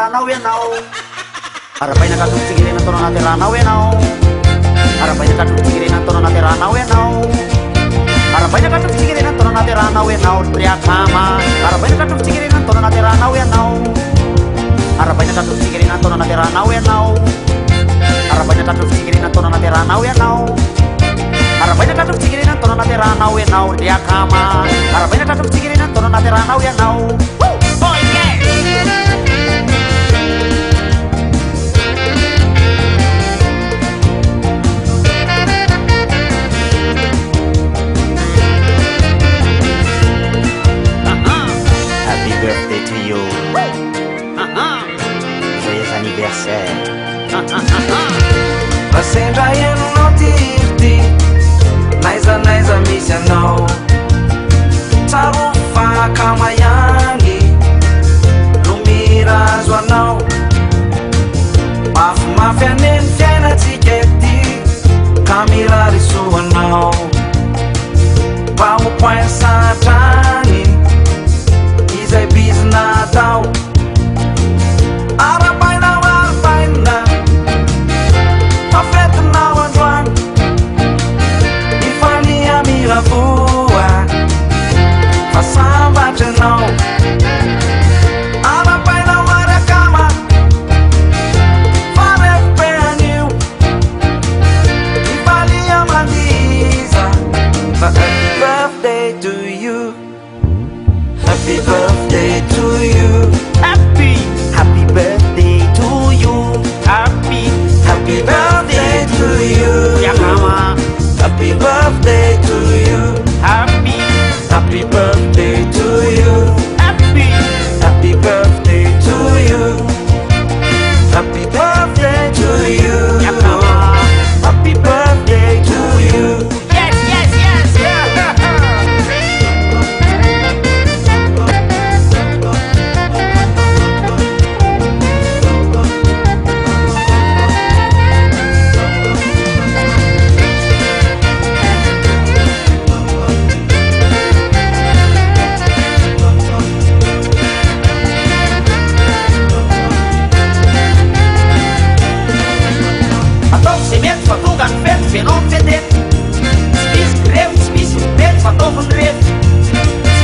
ranao ianao, arapaina ka tokotsikirena taona nahateranao ianao, arapaina ka tokotsikirena taona nahateranao ianao, arapaina ka tokotsikirena taona nahateranao ianao riakama, arapaina ka tokotsikirena taona nahateranao ianao, arapaina ka tokotsikirena taona nahateranao ianao, arapaina ka tokotsikirena taona nahateranao ianao, arapaina ka tokotsikirena taona nahateranao ianao riakama, arapaina ka tokotsikirena taona nahateranao ianao. Happy birthday to you. Joyeux anniversaire. Sendra ianao tirty naiza misy anao tsaro fakama ihany no mirazo anao mafimafy aneny fiainatsika ety ka mirarisoanao mba ho point satrany izay bizina atao arapainao arapaina afetinao androany ifania miravoa fa sambatranao arapainao ariakama farefopeanio ifalia mandiza fa happy birthday to you, happy birthday to you, Happy birthday to you, happy birthday to you, riakama, happy birthday to you, happy birthday to you, happy birthday to you, happy birthday to you, riakama. happy birthday to you. Yes. Ataovy zay mety fa tonga ny fety vienao mifetety, tsy misy grefy tsy misy mipety fa ataovy ny refy, tsy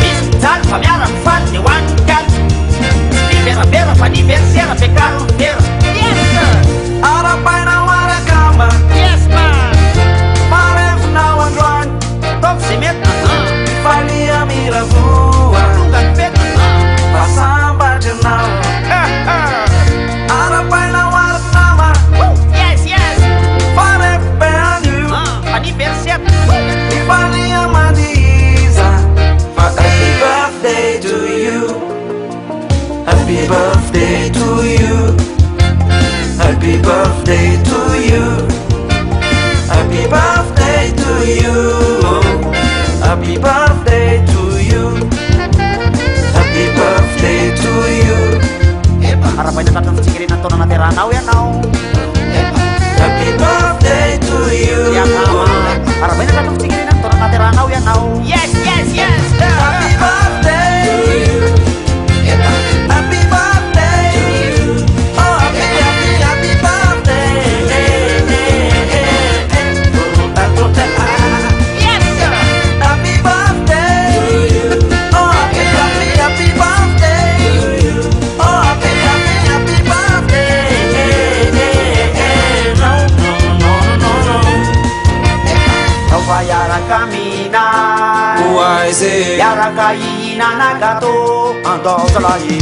misy mijaly fa miara mifaly de hoan'ny mikaly, tsy miverabera fa niversera bekaro ny vera. Arapainao ariakama marevinao androany Ataovy zay mety falia miravoa tonga ny fety fa sambatranao arapainao arinama farefopeanio aniversera ifalia mandiza fa happy birthday to you, happy birthday to you, happy birthday to you, happy birthday to you, happy birthday to you, happy birthday to you, arapaina ka tokotsikirena taona nahateranao ianao, happy birthday to you, riakama, arapaina ka tokotsikirena taona nahateranao ianao. Yes. happy birthday to you, happy birthday to you, oh happy birthday, happy birthday to you, oh happy birthday to you, oh happy birthday, no. Taufa yaraka minay, Why is it? yaraka ihinana gâteau, andao zalahy.